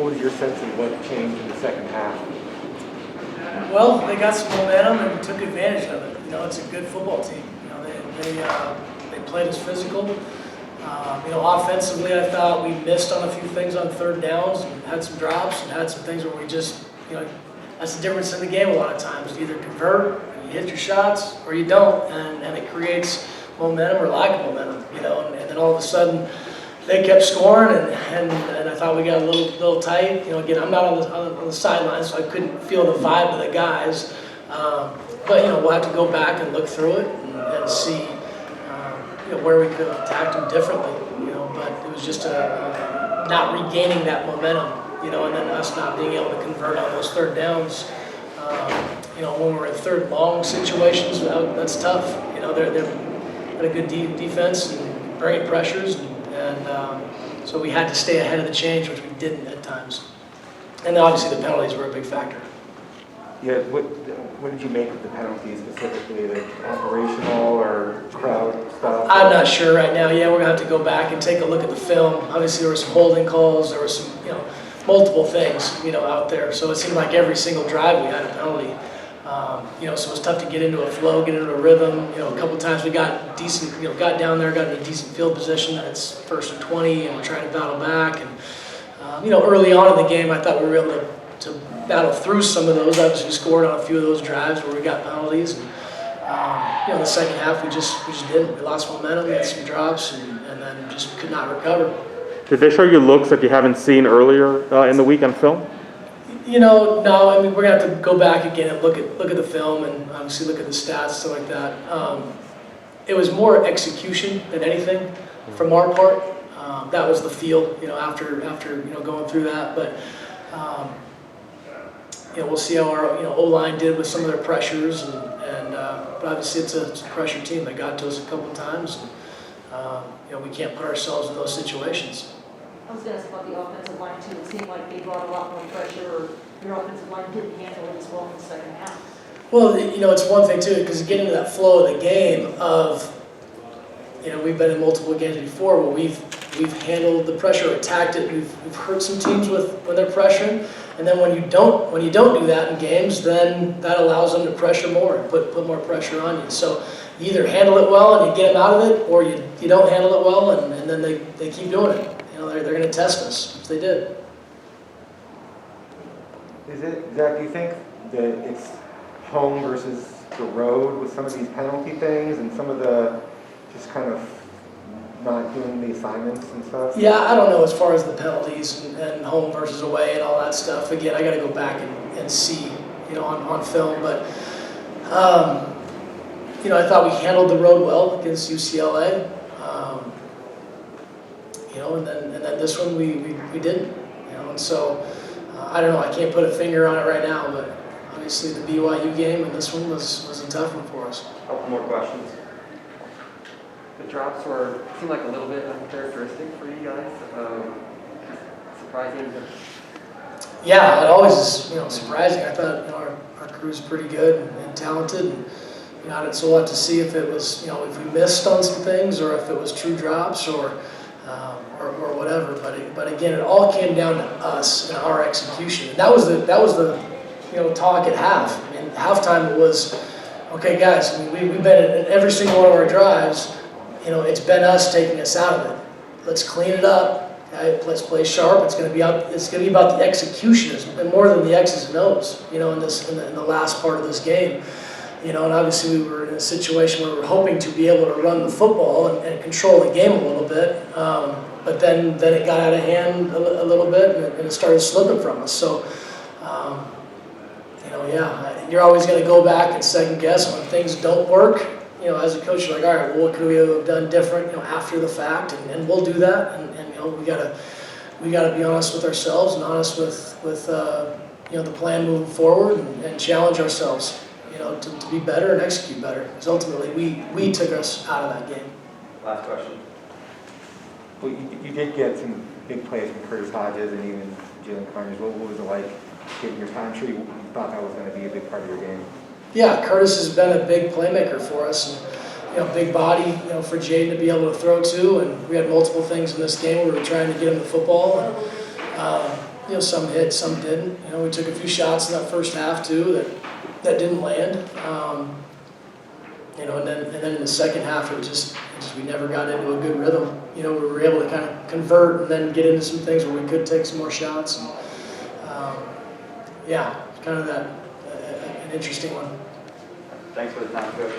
what was your sense of what changed in the second half? Well, they got some momentum and took advantage of it. You know, it's a good football team. You know, they played us physical. You know, offensively, I thought we missed on a few things on third downs and had some drops and had some things where we just, you know, that's the difference in the game a lot of times. You either convert, you hit your shots, or you don't, and it creates momentum or lack of momentum, you know, and then all of a sudden they kept scoring, and I thought we got a little tight. You know, again, I'm not on the sidelines, so I couldn't feel the vibe of the guys. But, you know, we'll have to go back and look through it and see, you know, where we could have attacked them differently, you know, but it was just not regaining that momentum, you know, and then us not being able to convert on those third downs. You know, when we're in third long situations, that's tough. You know, they're got a good defense and bringing pressures, and so we had to stay ahead of the change, which we didn't at times. And then obviously the penalties were a big factor. Yeah, what did you make of the penalties specifically, like operational or crowd stuff? I'm not sure right now. Yeah, we're gonna have to go back and take a look at the film. Obviously, there were some holding calls. There were some, you know, multiple things, you know, out there. So it seemed like every single drive we had a penalty. You know, so it was tough to get into a flow, get into a rhythm. You know, a couple of times we got decent, you know, got down there, got in a decent field position. And it's 1st and 20, and we're trying to battle back. And you know, early on in the game, I thought we were able to battle through some of those. Obviously, we scored on a few of those drives where we got penalties. And, you know, in the second half, we just didn't. We lost momentum, we had some drops, and then just could not recover. Did they show you looks that you haven't seen earlier in the week on film? You know, no. I mean, we're gonna have to go back again and look at the film and obviously look at the stats, stuff like that. It was more execution than anything from our part. That was the feel, you know, after you know, going through that. But you know, we'll see how our, you know, O-line did with some of their pressures, and but obviously it's a pressure team. They got to us a couple times, and you know, we can't put ourselves in those situations. I was going to ask about the offensive line too. It seemed like they brought a lot more pressure, or your offensive line didn't handle it as well in the second half. Well, you know, it's one thing too, because getting into that flow of the game of, you know, we've been in multiple games before where we've handled the pressure, attacked it. We've hurt some teams when they're pressuring, and then when you don't do that in games, then that allows them to pressure more and put more pressure on you. So you either handle it well and you get them out of it, or you don't handle it well, and then they keep doing it. You know, they're going to test us, which they did. Is it, Zach, do you think that it's home versus the road with some of these penalty things and some of the just kind of not doing the assignments and stuff? Yeah, I don't know as far as the penalties and home versus away and all that stuff. Again, I got to go back and see, you know, on film. But, you know, I thought we handled the road well against UCLA. You know, and then this one we didn't. You know, and so I don't know. I can't put a finger on it right now, but obviously the BYU game and this one was a tough one for us. A couple more questions. The drops seemed like a little bit uncharacteristic for you guys. Surprising. Yeah, it always is, you know, surprising. I thought, you know, our crew's pretty good and talented, and you know, so we'll have to see if it was, you know, if we missed on some things or if it was true drops or whatever. But again, it all came down to us and our execution. And that was the you know, talk at half. I mean, halftime it was, okay, guys. I mean, we've been in every single one of our drives. You know, it's been us taking us out of it. Let's clean it up. Okay? Let's play sharp. It's going to be about the execution, and more than the X's and O's. You know, in the last part of this game. You know, and obviously we were in a situation where we were hoping to be able to run the football and control the game a little bit. But then it got out of hand a little bit, and it started slipping from us. So, you know, yeah, you're always going to go back and second guess when things don't work. You know, as a coach, you're like, all right, well, what could we have done different? You know, after the fact, and we'll do that. And you know, we gotta be honest with ourselves and honest with you know, the plan moving forward, and challenge ourselves. You know, to be better and execute better. Because ultimately, we took us out of that game. Last question. Well, you did get some big plays from Curtis Hodges and even Jalen Carnage. What was it like getting your time? I'm sure you thought that was going to be a big part of your game. Yeah, Curtis has been a big playmaker for us, and you know, big body, you know, for Jaden to be able to throw to. And we had multiple things in this game where we were trying to get him the football. And you know, some hit, some didn't. You know, we took a few shots in that first half too that didn't land. You know, and then in the second half, it just we never got into a good rhythm. You know, we were able to kind of convert and then get into some things where we could take some more shots. And, yeah, kind of an interesting one. Thanks for the time, Coach.